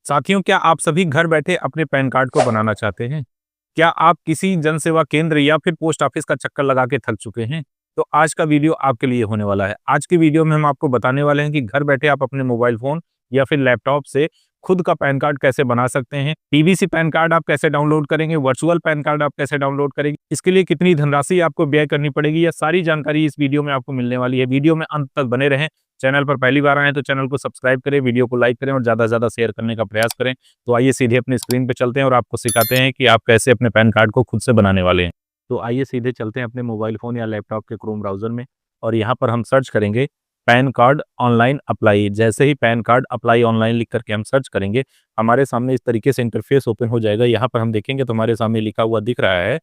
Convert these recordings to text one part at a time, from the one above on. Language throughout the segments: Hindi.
साथियों, क्या आप सभी घर बैठे अपने पैन कार्ड को बनाना चाहते हैं? क्या आप किसी जन सेवा केंद्र या फिर पोस्ट ऑफिस का चक्कर लगा के थक चुके हैं? तो आज का वीडियो आपके लिए होने वाला है। आज की वीडियो में हम आपको बताने वाले हैं कि घर बैठे आप अपने मोबाइल फ़ोन या फिर लैपटॉप से खुद का पैन कार्ड कैसे बना सकते हैं? पीवीसी पैन कार्ड आप कैसे डाउनलोड करेंगे? वर्चुअल पैन कार्ड आप कैसे डाउनलोड करेंगे? इसके लिए कितनी धनराशि आपको व्यय करनी पड़ेगी? यह सारी जानकारी इस वीडियो में आपको मिलने वाली है। वीडियो में अंत तक बने रहें। चैनल पर पहली बार आए हैं तो चैनल को सब्सक्राइब करें, वीडियो को लाइक करें और ज़्यादा से ज़्यादा शेयर करने का प्रयास करें। तो आइए सीधे अपनी स्क्रीन पे चलते हैं और आपको सिखाते हैं कि आप कैसे अपने पैन कार्ड को खुद से बनाने वाले हैं। तो आइए सीधे चलते हैं अपने मोबाइल फ़ोन या लैपटॉप के क्रोम ब्राउज़र में और यहाँ पर हम सर्च करेंगे पैन कार्ड ऑनलाइन अप्लाई। जैसे ही पैन कार्ड अप्लाई ऑनलाइन लिख करके हम सर्च करेंगे, हमारे सामने इस तरीके से इंटरफेस ओपन हो जाएगा। यहाँ पर हम देखेंगे तो हमारे सामने लिखा हुआ दिख रहा है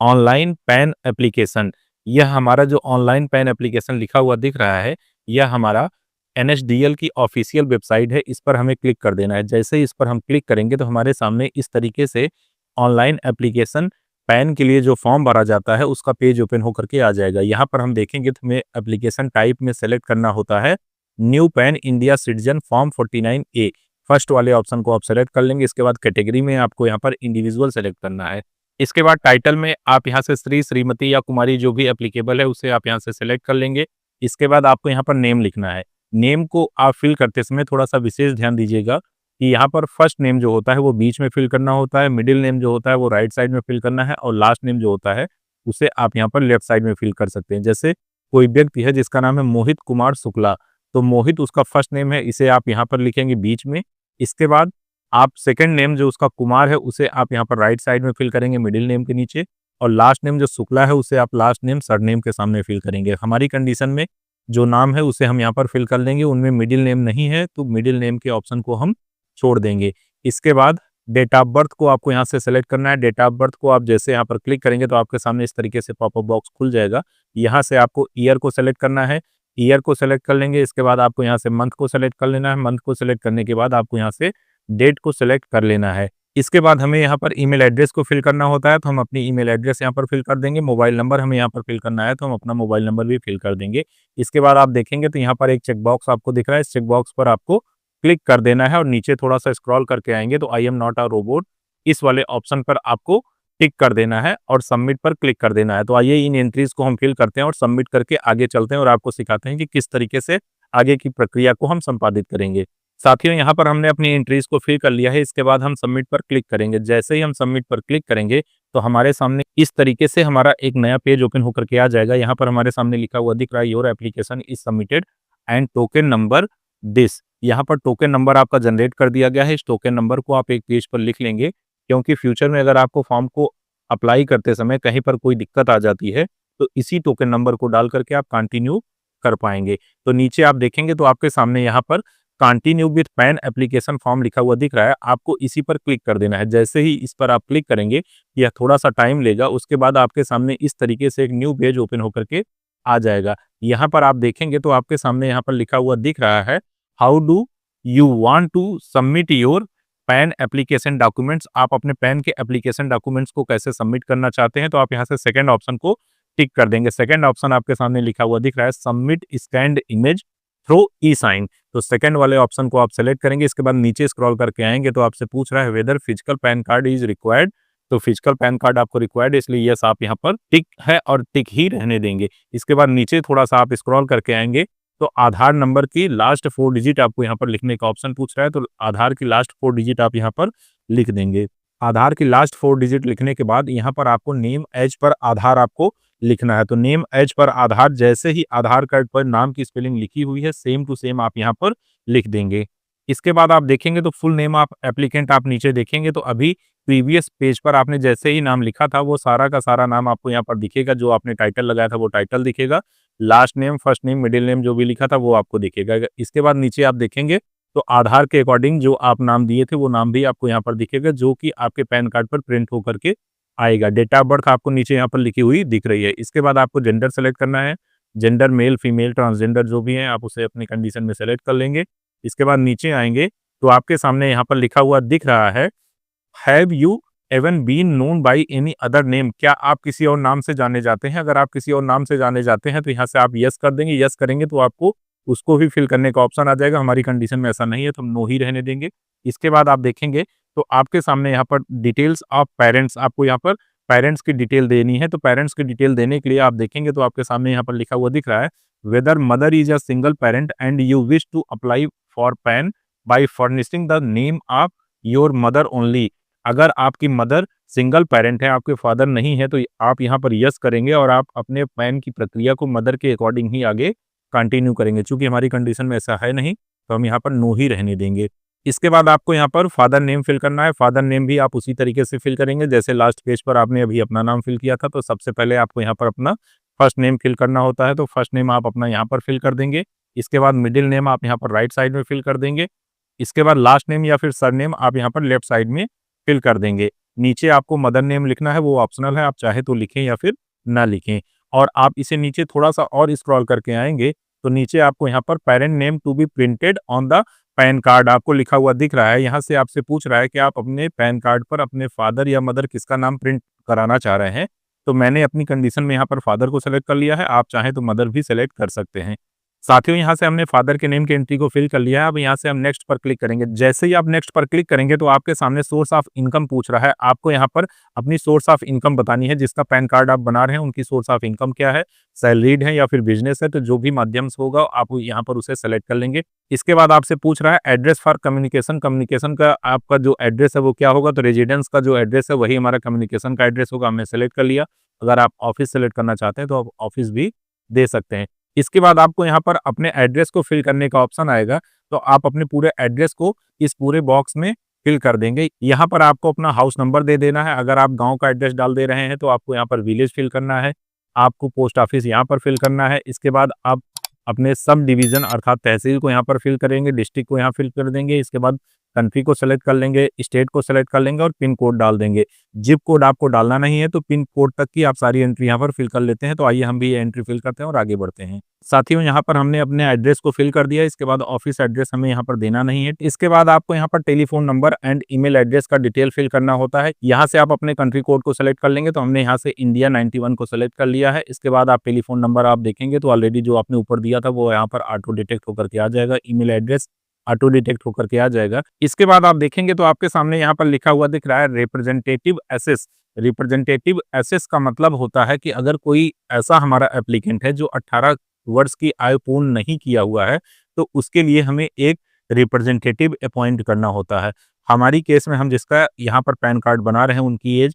ऑनलाइन पैन एप्लीकेशन। यह हमारा जो ऑनलाइन पैन एप्लीकेशन लिखा हुआ दिख रहा है, यह हमारा एनएसडीएल की ऑफिशियल वेबसाइट है। इस पर हमें क्लिक कर देना है। जैसे ही इस पर हम क्लिक करेंगे तो हमारे सामने इस तरीके से ऑनलाइन एप्लीकेशन पैन के लिए जो फॉर्म भरा जाता है उसका पेज ओपन होकर के आ जाएगा। यहाँ पर हम देखेंगे तो हमें एप्लीकेशन टाइप में सेलेक्ट करना होता है new pan India citizen form 49A। First वाले ऑप्शन को आप सेलेक्ट कर लेंगे। इसके बाद कैटेगरी में आपको यहाँ पर इंडिविजुअल सेलेक्ट करना है। इसके बाद टाइटल में आप यहाँ से श्री, श्रीमती या कुमारी जो भी एप्लीकेबल है उसे आप यहाँ से सेलेक्ट कर लेंगे। इसके बाद आपको यहाँ पर नेम लिखना है। नेम को आप फिल करते समय थोड़ा-सा विशेष ध्यान दीजिएगा कि यहाँ पर फर्स्ट नेम जो होता है वो बीच में फिल करना होता है, मिडिल नेम जो होता है वो राइट साइड में फिल करना है और लास्ट नेम जो होता है उसे आप यहाँ पर लेफ्ट साइड में फिल कर सकते हैं। जैसे कोई व्यक्ति है जिसका नाम है मोहित कुमार शुक्ला, तो मोहित उसका फर्स्ट नेम है, इसे आप यहाँ पर लिखेंगे बीच में। इसके बाद आप सेकंड नेम जो उसका कुमार है उसे आप यहाँ पर राइट साइड में फिल करेंगे मिडिल नेम के नीचे और लास्ट नेम जो शुक्ला है उसे आप लास्ट नेम सरनेम के सामने फिल करेंगे। हमारी कंडीशन में जो नाम है उसे हम यहाँ पर फिल कर लेंगे, उनमें मिडिल नेम नहीं है तो मिडिल नेम के ऑप्शन को हम छोड़ देंगे। इसके बाद डेट ऑफ बर्थ को आपको यहाँ से सेलेक्ट करना है। डेट ऑफ बर्थ को आप जैसे यहाँ पर क्लिक करेंगे तो आपके सामने इस तरीके से पॉपअप बॉक्स खुल जाएगा। यहाँ से आपको ईयर को सेलेक्ट करना है। ईयर को सेलेक्ट कर लेंगे। इसके बाद आपको यहाँ से मंथ को सेलेक्ट कर लेना है। मंथ को सेलेक्ट करने के बाद आपको यहाँ से डेट को सेलेक्ट कर लेना है। इसके बाद हमें यहाँ पर ईमेल एड्रेस को फिल करना होता है तो हम अपनी ईमेल एड्रेस यहाँ पर फिल कर देंगे। मोबाइल नंबर हमें यहाँ पर फिल करना है तो हम अपना मोबाइल नंबर भी फिल कर देंगे। इसके बाद आप देखेंगे तो यहाँ पर एक चेक बॉक्स आपको दिख रहा है। इस चेक बॉक्स पर आपको क्लिक कर देना है और नीचे थोड़ा-सा स्क्रॉल करके आएँगे तो I am not a robot इस वाले ऑप्शन पर आपको टिक कर देना है और सबमिट पर क्लिक कर देना है। तो आइए इन एंट्रीज़ को हम फिल करते हैं और सबमिट करके आगे चलते हैं और आपको सिखाते हैं कि किस तरीके से आगे की प्रक्रिया को हम संपादित करेंगे। साथियों, यहाँ पर हमने अपनी एंट्रीज़ को फिल कर लिया है। इसके बाद हम सबमिट पर क्लिक करेंगे। जैसे ही हम सबमिट पर क्लिक करेंगे तो हमारे सामने इस तरीके से हमारा एक नया पेज ओपन होकर के आ जाएगा। यहाँ पर हमारे सामने लिखा हुआ दिख रहा है your application is submitted and token number this. यहाँ पर टोकन नंबर आपका जनरेट कर दिया गया है। इस टोकन नंबर को आप एक पेज पर लिख लेंगे क्योंकि फ्यूचर में अगर आपको फॉर्म को अप्लाई करते समय कहीं पर कोई दिक्कत आ जाती है तो इसी टोकन नंबर को डाल करके आप कंटिन्यू कर पाएंगे। तो नीचे आप देखेंगे तो आपके सामने यहाँ पर continue with pan application form लिखा हुआ दिख रहा है। आपको इसी पर क्लिक कर देना है। जैसे ही इस पर आप क्लिक करेंगे यह थोड़ा सा टाइम लेगा। उसके बाद आपके सामने इस तरीके से एक न्यू पेज ओपन होकर के आ जाएगा। यहाँ पर आप देखेंगे तो आपके सामने यहाँ पर लिखा हुआ दिख रहा है how do you want to submit your PAN application documents. आप अपने पैन के एप्लीकेशन डॉक्यूमेंट्स को कैसे सबमिट करना चाहते हैं तो आप यहाँ से सेकंड ऑप्शन को टिक कर देंगे। सेकंड ऑप्शन आपके सामने लिखा हुआ दिख रहा है सबमिट स्कैन्ड इमेज थ्रू ई साइन। तो सेकंड वाले ऑप्शन को आप सेलेक्ट करेंगे। इसके बाद नीचे स्क्रॉल करके आएंगे तो आपसे पूछ रहा है whether physical PAN card is required. तो फिजिकल पैन कार्ड आपको रिक्वायर्ड है इसलिए यस आप यहाँ पर टिक है और टिक ही रहने देंगे। इसके बाद नीचे थोड़ा सा आप स्क्रॉल करके आएंगे तो आधार नंबर की लास्ट 4 डिजिट आपको यहाँ पर लिखने का ऑप्शन पूछ रहा है तो आधार की लास्ट 4 डिजिट आप यहाँ पर लिख देंगे। आधार की लास्ट 4 डिजिट लिखने के बाद यहाँ पर आपको नेम एज पर आधार आपको लिखना है। तो नेम एज पर आधार जैसे ही आधार कार्ड पर नाम की स्पेलिंग लिखी हुई है सेम टू सेम आप यहाँ पर लिख देंगे। इसके बाद आप देखेंगे तो फुल नेम आप एप्लीकेंट आप नीचे देखेंगे तो अभी प्रीवियस पेज पर आपने जैसे ही नाम लिखा था वो सारा का सारा नाम आपको यहाँ पर दिखेगा। जो आपने टाइटल लगाया था वो टाइटल दिखेगा, last name, first name, middle name जो भी लिखा था वो आपको दिखेगा। इसके बाद नीचे आप देखेंगे तो आधार के अकॉर्डिंग जो आप नाम दिए थे वो नाम भी आपको यहाँ पर दिखेगा जो कि आपके पैन कार्ड पर प्रिंट होकर के आएगा। डेट ऑफ बर्थ आपको नीचे यहाँ पर लिखी हुई दिख रही है। इसके बाद आपको जेंडर सेलेक्ट करना है। जेंडर मेल, फीमेल, ट्रांसजेंडर जो भी है आप उसे अपनी कंडीशन में सेलेक्ट कर लेंगे। इसके बाद नीचे आएंगे तो आपके सामने यहाँ पर लिखा हुआ दिख रहा है have you even been known by any other name. क्या आप किसी और नाम से जाने जाते हैं? अगर आप किसी और नाम से जाने जाते हैं तो यहाँ से आप यस कर देंगे। यस करेंगे तो आपको उसको भी फिल करने का ऑप्शन आ जाएगा। हमारी कंडीशन में ऐसा नहीं है तो हम नो ही रहने देंगे। इसके बाद आप देखेंगे तो आपके सामने यहाँ पर डिटेल्स ऑफ पेरेंट्स, आपको यहाँ पर पेरेंट्स की डिटेल देनी है। तो पेरेंट्स की डिटेल देने के लिए आप देखेंगे तो आपके सामने यहाँ पर लिखा हुआ दिख रहा है, whether mother is a single parent and you wish to apply for PAN by furnishing the name of your mother only. अगर आपकी मदर सिंगल पेरेंट है, आपके फादर नहीं है, तो आप यहाँ पर यस करेंगे और आप अपने पैन की प्रक्रिया को मदर के अकॉर्डिंग ही आगे कंटिन्यू करेंगे। चूंकि हमारी कंडीशन में ऐसा है नहीं, तो हम यहाँ पर नो ही रहने देंगे। इसके बाद आपको यहाँ पर फादर नेम फिल करना है। फादर नेम भी आप उसी तरीके से फिल करेंगे जैसे लास्ट पेज पर आपने अभी अपना नाम फिल किया था। तो सबसे पहले आपको यहाँ पर अपना फर्स्ट नेम फिल करना होता है, तो फर्स्ट नेम आप अपना यहाँ पर फिल कर देंगे। इसके बाद मिडिल नेम आप यहाँ पर राइट साइड में फिल कर देंगे। इसके बाद लास्ट नेम या फिर सर नेम आप यहाँ पर लेफ्ट साइड में फिल कर देंगे। नीचे आपको मदर नेम लिखना है, वो ऑप्शनल है, आप चाहे तो लिखें या फिर ना लिखें। और आप इसे नीचे थोड़ा सा और स्क्रॉल करके आएंगे तो नीचे आपको यहाँ पर parent name to be printed on the PAN card आपको लिखा हुआ दिख रहा है। यहाँ से आपसे पूछ रहा है कि आप अपने पैन कार्ड पर अपने फादर या मदर किसका नाम प्रिंट कराना चाह रहे हैं। तो मैंने अपनी कंडीशन में यहाँ पर फादर को सेलेक्ट कर लिया है, आप चाहें तो मदर भी सेलेक्ट कर सकते हैं। साथियों, यहाँ से हमने फादर के नेम की एंट्री को फिल कर लिया है। अब यहाँ से हम नेक्स्ट पर क्लिक करेंगे। जैसे ही आप नेक्स्ट पर क्लिक करेंगे तो आपके सामने सोर्स ऑफ इनकम पूछ रहा है। आपको यहाँ पर अपनी सोर्स ऑफ इनकम बतानी है। जिसका पैन कार्ड आप बना रहे हैं उनकी सोर्स ऑफ इनकम क्या है, सैलरीड है या फिर बिजनेस है, तो जो भी माध्यम से होगा आप यहाँ पर उसे सेलेक्ट कर लेंगे। इसके बाद आपसे पूछ रहा है एड्रेस फॉर कम्युनिकेशन। कम्युनिकेशन का आपका जो एड्रेस है वो क्या होगा, तो रेजिडेंस का जो एड्रेस है वही हमारा कम्युनिकेशन का एड्रेस होगा। हमने सेलेक्ट कर लिया। अगर आप ऑफिस सेलेक्ट करना चाहते हैं तो आप ऑफिस भी दे सकते हैं। इसके बाद आपको यहाँ पर अपने एड्रेस को फिल करने का ऑप्शन आएगा, तो आप अपने पूरे एड्रेस को इस पूरे बॉक्स में फिल कर देंगे। यहाँ पर आपको अपना हाउस नंबर दे देना है। अगर आप गांव का एड्रेस डाल दे रहे हैं तो आपको यहाँ पर विलेज फिल करना है, आपको पोस्ट ऑफिस यहाँ पर फिल करना है। इसके बाद आप अपने सब डिवीजन अर्थात तहसील को यहाँ पर फिल करेंगे, डिस्ट्रिक्ट को यहाँ फिल कर देंगे। इसके बाद कंट्री को सेलेक्ट कर लेंगे, स्टेट को सेलेक्ट कर लेंगे और पिन कोड डाल देंगे। जिप कोड आपको डालना नहीं है, तो पिन कोड तक की आप सारी एंट्री यहाँ पर फिल कर लेते हैं। तो आइए हम भी ये एंट्री फिल करते हैं और आगे बढ़ते हैं। साथियों, यहाँ पर हमने अपने एड्रेस को फिल कर दिया। इसके बाद ऑफिस एड्रेस हमें यहाँ पर देना नहीं है। इसके बाद आपको यहाँ पर telephone number and email address का डिटेल फिल करना होता है। यहाँ से आप अपने कंट्री कोड को सेलेक्ट कर लेंगे। तो हमने यहाँ से इंडिया 91 को सेलेक्ट कर लिया है। इसके बाद आप टेलीफोन नंबर आप देखेंगे तो ऑलरेडी जो आपने ऊपर दिया था वो यहाँ पर ऑटो डिटेक्ट होकर के आ जाएगा। ईमेल एड्रेस ऑटो डिटेक्ट होकर के आ जाएगा। इसके बाद आप देखेंगे तो आपके सामने यहाँ पर लिखा हुआ दिख रहा है रिप्रेजेंटेटिव एसेस। रिप्रेजेंटेटिव एसेस का मतलब होता है कि अगर कोई ऐसा हमारा एप्लीकेंट है जो 18 वर्ष की आयु पूर्ण नहीं किया हुआ है, तो उसके लिए हमें एक रिप्रेजेंटेटिव अपॉइंट करना होता है। हमारी केस में हम जिसका यहाँ पर पैन कार्ड बना रहे हैं उनकी एज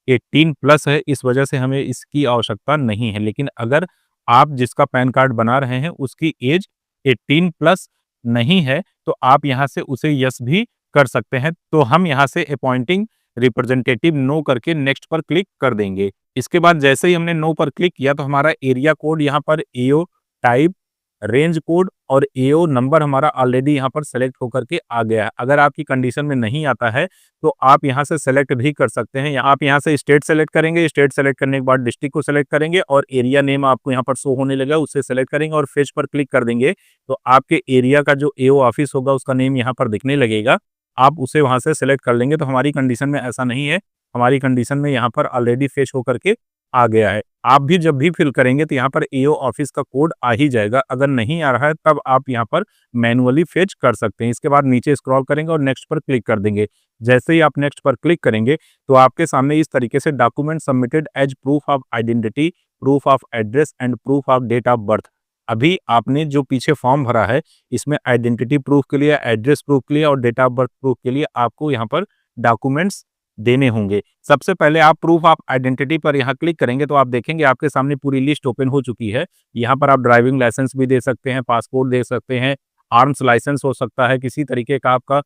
18 प्लस है, इस वजह से हमें इसकी आवश्यकता नहीं है। लेकिन अगर आप जिसका पैन कार्ड बना रहे हैं उसकी एज 18 प्लस नहीं है, तो आप यहाँ से उसे यस भी कर सकते हैं। तो हम यहाँ से अपॉइंटिंग रिप्रेजेंटेटिव नो करके नेक्स्ट पर क्लिक कर देंगे। इसके बाद जैसे ही हमने नो पर क्लिक किया तो हमारा एरिया कोड यहाँ पर एओ टाइप, रेंज कोड और एओ नंबर हमारा ऑलरेडी यहाँ पर सेलेक्ट होकर के आ गया है। अगर आपकी कंडीशन में नहीं आता है तो आप यहाँ से सेलेक्ट भी कर सकते हैं। आप यहाँ से स्टेट सेलेक्ट करेंगे, स्टेट सेलेक्ट करने के बाद डिस्ट्रिक्ट को सेलेक्ट करेंगे और एरिया नेम आपको यहाँ पर शो होने लगा उससे सेलेक्ट करेंगे और फेच पर क्लिक कर देंगे। तो आपके एरिया का जो एओ ऑफिस होगा उसका नेम यहाँ पर दिखने लगेगा, आप उसे वहाँ से सेलेक्ट कर लेंगे। तो हमारी कंडीशन में ऐसा नहीं है, हमारी कंडीशन में यहाँ पर ऑलरेडी फेच होकर के आ गया है। आप भी जब भी फिल करेंगे तो यहाँ पर एओ ऑफिस का कोड आ ही जाएगा। अगर नहीं आ रहा है तब आप यहाँ पर मैनुअली फेच कर सकते हैं। इसके बाद नीचे स्क्रॉल करेंगे और नेक्स्ट पर क्लिक कर देंगे। जैसे ही आप नेक्स्ट पर क्लिक करेंगे तो आपके सामने इस तरीके से document submitted as proof of identity, proof of address and proof of date of birth. अभी आपने जो पीछे फॉर्म भरा है इसमें आइडेंटिटी प्रूफ के लिए, एड्रेस प्रूफ के लिए और डेट ऑफ बर्थ प्रूफ के लिए आपको यहाँ पर डॉक्यूमेंट्स देने होंगे। सबसे पहले आप प्रूफ ऑफ आइडेंटिटी पर यहाँ क्लिक करेंगे तो आप देखेंगे आपके सामने पूरी लिस्ट ओपन हो चुकी है। यहाँ पर आप ड्राइविंग लाइसेंस भी दे सकते हैं, पासपोर्ट दे सकते हैं, आर्म्स लाइसेंस हो सकता है, किसी तरीके का आपका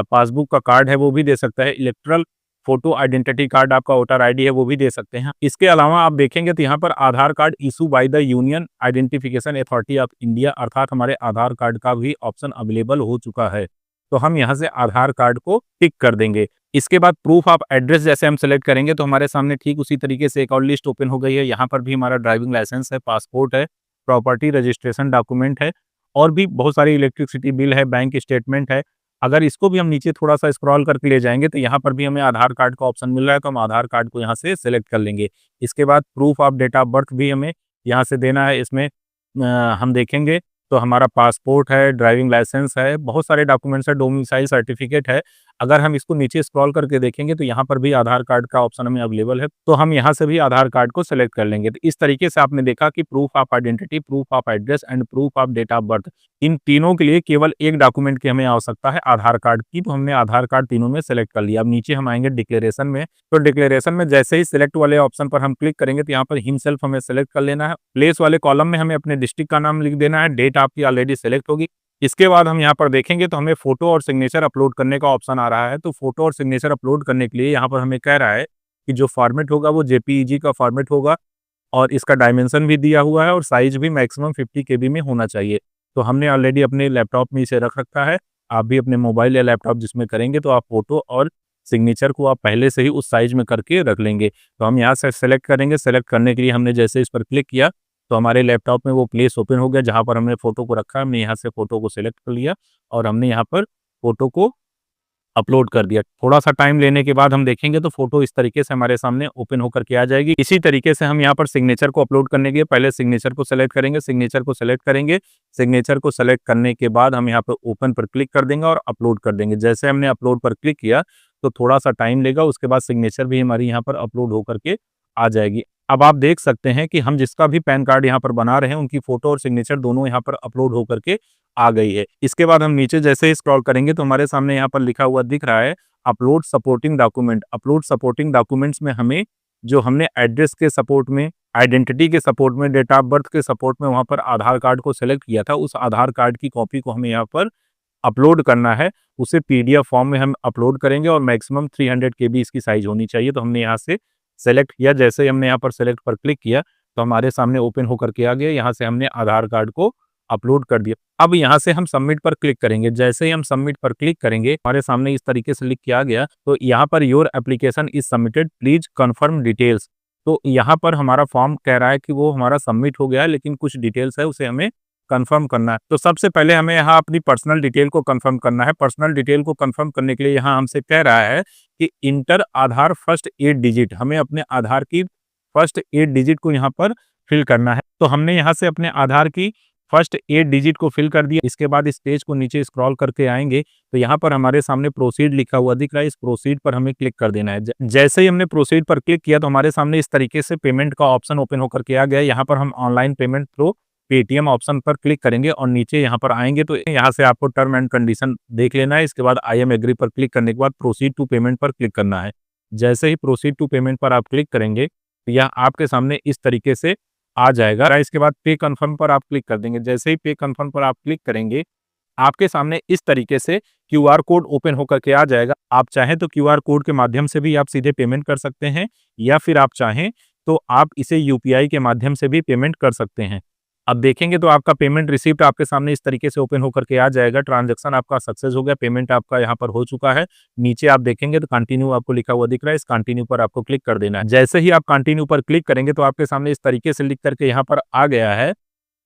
पासबुक का कार्ड है वो भी दे सकता है, इलेक्ट्रल फोटो आइडेंटिटी कार्ड आपका वोटर आईडी है वो भी दे सकते हैं। इसके अलावा आप देखेंगे तो यहाँ पर Aadhaar card issue by the union identification authority of India अर्थात हमारे आधार कार्ड का भी ऑप्शन अवेलेबल हो चुका है। तो हम यहाँ से आधार कार्ड को टिक कर देंगे। इसके बाद प्रूफ ऑफ एड्रेस जैसे हम सेलेक्ट करेंगे तो हमारे सामने ठीक उसी तरीके से एक और लिस्ट ओपन हो गई है। यहाँ पर भी हमारा ड्राइविंग लाइसेंस है, पासपोर्ट है, प्रॉपर्टी रजिस्ट्रेशन डॉक्यूमेंट है और भी बहुत सारी इलेक्ट्रिसिटी बिल है, बैंक स्टेटमेंट है। अगर इसको भी हम नीचे थोड़ा सा स्क्रॉल करके ले जाएंगे तो यहाँ पर भी हमें आधार कार्ड का ऑप्शन मिल रहा है, तो हम आधार कार्ड को यहाँ से सेलेक्ट कर लेंगे। इसके बाद proof of date of birth भी हमें यहाँ से देना है। इसमें हम देखेंगे तो हमारा पासपोर्ट है, ड्राइविंग लाइसेंस है, बहुत सारे डॉक्यूमेंट्स है, डोमिसाइल सर्टिफिकेट है। अगर हम इसको नीचे स्क्रॉल करके देखेंगे तो यहाँ पर भी आधार कार्ड का ऑप्शन हमें अवेलेबल है, तो हम यहाँ से भी आधार कार्ड को सेलेक्ट कर लेंगे। तो इस तरीके से आपने देखा कि proof of identity, proof of address and proof of date of birth, इन तीनों के लिए केवल एक डॉक्यूमेंट की हमें आवश्यकता है, आधार कार्ड की। तो हमने आधार कार्ड तीनों में सेलेक्ट कर लिया। अब नीचे हम आएंगे डिक्लेरेशन में, तो डिक्लेरेशन में जैसे ही सिलेक्ट वाले ऑप्शन पर हम क्लिक करेंगे तो यहाँ पर हिमसेल्फ हमें सेलेक्ट कर लेना है। प्लेस वाले कॉलम में हमें अपने डिस्ट्रिक्ट का नाम लिख देना है, डेट आपकी ऑलरेडी सेलेक्ट होगी। इसके बाद हम यहाँ पर देखेंगे तो हमें फोटो और सिग्नेचर अपलोड करने का ऑप्शन आ रहा है। तो फोटो और सिग्नेचर अपलोड करने के लिए यहाँ पर हमें कह रहा है कि जो फॉर्मेट होगा वो जेपीईजी का फॉर्मेट होगा और इसका डायमेंशन भी दिया हुआ है और साइज भी मैक्सिमम 50 केबी में होना चाहिए। तो हमने ऑलरेडी अपने लैपटॉप में इसे रख रखा है। आप भी अपने मोबाइल या लैपटॉप जिसमें करेंगे तो आप फोटो और सिग्नेचर को आप पहले से ही उस साइज में करके रख लेंगे। तो हम यहाँ से सेलेक्ट करेंगे। सेलेक्ट करने के लिए हमने जैसे इस पर क्लिक किया तो हमारे लैपटॉप में वो प्लेस ओपन हो गया जहाँ पर हमने फ़ोटो को रखा। हमने यहाँ से फ़ोटो को सिलेक्ट कर लिया और हमने यहाँ पर फ़ोटो को अपलोड कर दिया। थोड़ा-सा टाइम लेने के बाद हम देखेंगे तो फ़ोटो इस तरीके से हमारे सामने ओपन होकर के आ जाएगी। इसी तरीके से हम यहाँ पर सिग्नेचर को अपलोड करने के लिए पहले सिग्नेचर को सेलेक्ट करेंगे, सिग्नेचर को सेलेक्ट करेंगे। सिग्नेचर को सेलेक्ट करने के बाद हम यहाँ पर ओपन पर क्लिक कर देंगे और अपलोड कर देंगे। जैसे हमने अपलोड पर क्लिक किया तो थोड़ा-सा टाइम लेगा, उसके बाद सिग्नेचर भी हमारी यहाँ पर अपलोड होकर के आ जाएगी। अब आप देख सकते हैं कि हम जिसका भी पैन कार्ड यहाँ पर बना रहे हैं उनकी फ़ोटो और सिग्नेचर दोनों यहाँ पर अपलोड होकर के आ गई है। इसके बाद हम नीचे जैसे ही स्क्रॉल करेंगे तो हमारे सामने यहाँ पर लिखा हुआ दिख रहा है upload supporting document. Upload supporting documents में हमें जो हमने एड्रेस के सपोर्ट में, आइडेंटिटी के सपोर्ट में, डेट ऑफ बर्थ के सपोर्ट में वहाँ पर आधार कार्ड को सेलेक्ट किया था, उस आधार कार्ड की कॉपी को हमें यहाँ पर अपलोड करना है। उसे पीडीएफ फॉर्म में हम अपलोड करेंगे और मैक्सिमम 300 केबी इसकी साइज होनी चाहिए। तो हमने यहाँ से सेलेक्ट किया। जैसे ही हमने यहाँ पर सेलेक्ट पर क्लिक किया तो हमारे सामने ओपन होकर के आ गया। यहाँ से हमने आधार कार्ड को अपलोड कर दिया। अब यहाँ से हम सबमिट पर क्लिक करेंगे। जैसे ही हम सबमिट पर क्लिक करेंगे हमारे सामने इस तरीके से लिख के आ गया। तो यहाँ per your application is submitted, please confirm details. तो यहाँ पर हमारा फॉर्म कह रहा है कि वो हमारा सबमिट हो गया है, लेकिन कुछ डिटेल्स है उसे हमें कंफर्म करना है। तो सबसे पहले हमें यहाँ अपनी पर्सनल डिटेल को कंफर्म करना है। पर्सनल डिटेल को कंफर्म करने के लिए यहाँ हमसे कह रहा है कि इंटर आधार फर्स्ट 8 डिजिट। हमें अपने आधार की फर्स्ट 8 डिजिट को यहाँ पर फिल करना है। तो हमने यहाँ से अपने आधार की फर्स्ट 8 डिजिट को फिल कर दिया। इसके बाद इस पेज को नीचे स्क्रॉल करके आएंगे तो यहाँ पर हमारे सामने प्रोसीड लिखा हुआ दिख रहा है। इस प्रोसीड पर हमें क्लिक कर देना है। जैसे ही हमने प्रोसीड पर क्लिक किया तो हमारे सामने इस तरीके से पेमेंट का ऑप्शन ओपन होकर के आ गया। यहाँ पर हम online payment through Paytm option पर क्लिक करेंगे और नीचे यहाँ पर आएंगे तो यहाँ से आपको टर्म एंड कंडीशन देख लेना है। इसके बाद आई एम एग्री पर क्लिक करने के बाद प्रोसीड टू पेमेंट पर क्लिक करना है। जैसे ही प्रोसीड टू पेमेंट पर आप क्लिक करेंगे तो यह आपके सामने इस तरीके से आ जाएगा। इसके बाद पे कन्फर्म पर आप क्लिक कर देंगे। जैसे ही पे कन्फर्म पर आप क्लिक करेंगे आपके सामने इस तरीके से क्यूआर कोड ओपन होकर के आ जाएगा। आप चाहें तो क्यूआर कोड के माध्यम से भी आप सीधे पेमेंट कर सकते हैं या फिर आप चाहें तो आप इसे यूपीआई के माध्यम से भी पेमेंट कर सकते हैं। अब देखेंगे तो आपका पेमेंट रिसीप्ट आपके सामने इस तरीके से ओपन होकर के आ जाएगा। ट्रांजैक्शन आपका सक्सेस हो गया, पेमेंट आपका यहाँ पर हो चुका है। नीचे आप देखेंगे तो कंटिन्यू आपको लिखा हुआ दिख रहा है। इस कंटिन्यू पर आपको क्लिक कर देना है। जैसे ही आप कंटिन्यू पर क्लिक करेंगे तो आपके सामने इस तरीके से लिख करके यहाँ पर आ गया है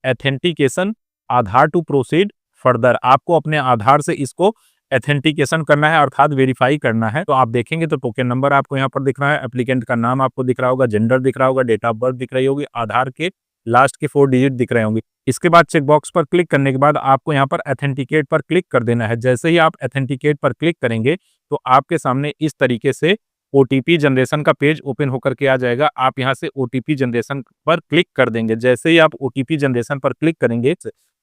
authentication Aadhaar to proceed further. आपको अपने आधार से इसको एथेंटिकेशन करना है अर्थात वेरीफाई करना है। तो आप देखेंगे तो टोकन नंबर आपको यहाँ पर दिख रहा है, एप्लीकेंट का नाम आपको दिख रहा होगा, जेंडर दिख रहा होगा, डेट ऑफ बर्थ दिख रही होगी, आधार के लास्ट के 4 डिजिट दिख रहे होंगे। इसके बाद चेक बॉक्स पर क्लिक करने के बाद आपको यहाँ पर एथेंटिकेट पर क्लिक कर देना है। जैसे ही आप एथेंटिकेट पर क्लिक करेंगे तो आपके सामने इस तरीके से ओटीपी जनरेशन का पेज ओपन होकर के आ जाएगा। आप यहाँ से ओटीपी जनरेशन पर क्लिक कर देंगे। जैसे ही आप ओटीपी जनरेशन पर क्लिक करेंगे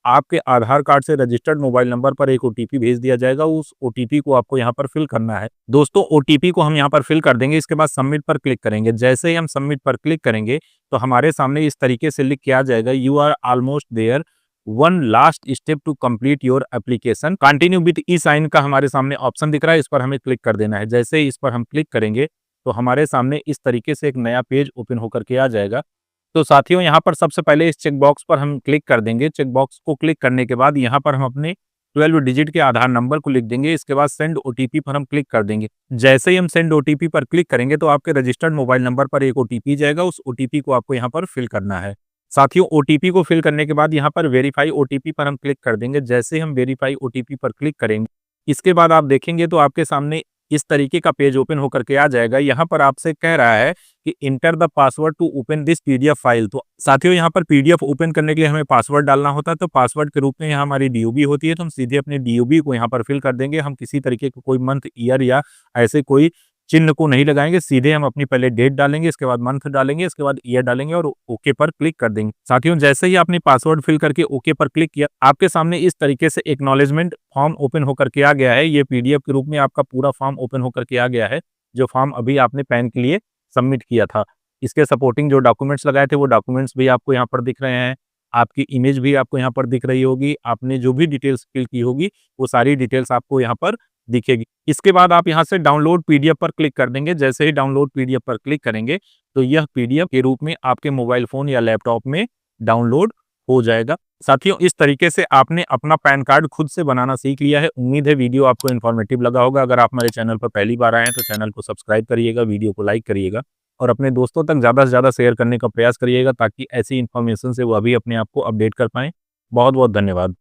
आपके आधार कार्ड से रजिस्टर्ड मोबाइल नंबर पर एक ओटीपी भेज दिया जाएगा। उस ओटीपी को आपको यहाँ पर फिल करना है। दोस्तों ओटीपी को हम यहाँ पर फिल कर देंगे। इसके बाद सबमिट पर क्लिक करेंगे। जैसे ही हम सबमिट पर क्लिक करेंगे तो हमारे सामने इस तरीके से लिख के आ जाएगा you are almost there, one last step to complete your application, continue with e sign का हमारे सामने ऑप्शन दिख रहा है। इस पर हमें क्लिक कर देना है। जैसे ही इस पर हम क्लिक करेंगे तो हमारे सामने इस तरीके से एक नया पेज ओपन होकर के आ जाएगा। तो साथियों यहाँ पर सबसे पहले इस चेक बॉक्स पर हम क्लिक कर देंगे। चेक बॉक्स को क्लिक करने के बाद यहाँ पर हम अपने 12 डिजिट के आधार नंबर को लिख देंगे। इसके बाद सेंड ओटीपी पर हम क्लिक कर देंगे। जैसे ही हम सेंड ओटीपी पर क्लिक करेंगे तो आपके रजिस्टर्ड मोबाइल नंबर पर एक ओटीपी जाएगा। उस ओटीपी को आपको यहाँ पर फिल करना है। साथियों ओटीपी को फिल करने के बाद यहाँ पर वेरीफाई ओटीपी पर हम क्लिक कर देंगे। जैसे ही हम वेरीफाई ओटीपी पर क्लिक करेंगे इसके बाद आप देखेंगे तो आपके सामने इस तरीके का पेज ओपन होकर के आ जाएगा। यहाँ पर आपसे कह रहा है कि enter the password to open this PDF file. तो साथियों यहाँ पर पीडीएफ ओपन करने के लिए हमें पासवर्ड डालना होता है, तो पासवर्ड के रूप में यहाँ हमारी डीओबी होती है, तो हम सीधे अपने डीओबी को यहाँ पर फिल कर देंगे। हम किसी तरीके का कोई मंथ, ईयर या ऐसे कोई चिन्ह को नहीं लगाएंगे, सीधे हम अपनी पहले डेट डालेंगे, इसके बाद मंथ डालेंगे, इसके बाद ईयर डालेंगे और ओके पर क्लिक कर देंगे। साथियों जैसे ही आपने पासवर्ड फिल करके ओके पर क्लिक किया, आपके सामने इस तरीके से एक्नॉलेजमेंट फॉर्म ओपन होकर के आ गया है। ये पीडीएफ के रूप में आपका पूरा फॉर्म ओपन होकर के आ गया है, जो फॉर्म अभी आपने पैन के लिए सबमिट किया था। इसके सपोर्टिंग जो डॉक्यूमेंट्स लगाए थे वो डॉक्यूमेंट्स भी आपको यहाँ पर दिख रहे हैं, आपकी इमेज भी आपको यहाँ पर दिख रही होगी, आपने जो भी डिटेल्स फिल की होगी वो सारी डिटेल्स आपको यहाँ पर दिखेगी। इसके बाद आप यहाँ से डाउनलोड पीडीएफ पर क्लिक कर देंगे। जैसे ही डाउनलोड पीडीएफ पर क्लिक करेंगे तो यह पीडीएफ के रूप में आपके मोबाइल फोन या लैपटॉप में डाउनलोड हो जाएगा। साथियों इस तरीके से आपने अपना पैन कार्ड खुद से बनाना सीख लिया है। उम्मीद है वीडियो आपको इन्फॉर्मेटिव लगा होगा। अगर आप हमारे चैनल पर पहली बार आए हैं तो चैनल को सब्सक्राइब करिएगा, वीडियो को लाइक करिएगा और अपने दोस्तों तक ज़्यादा से ज़्यादा शेयर करने का प्रयास करिएगा, ताकि ऐसी इन्फॉर्मेशन से वो भी अपने आप को अपडेट कर पाएँ। बहुत बहुत धन्यवाद।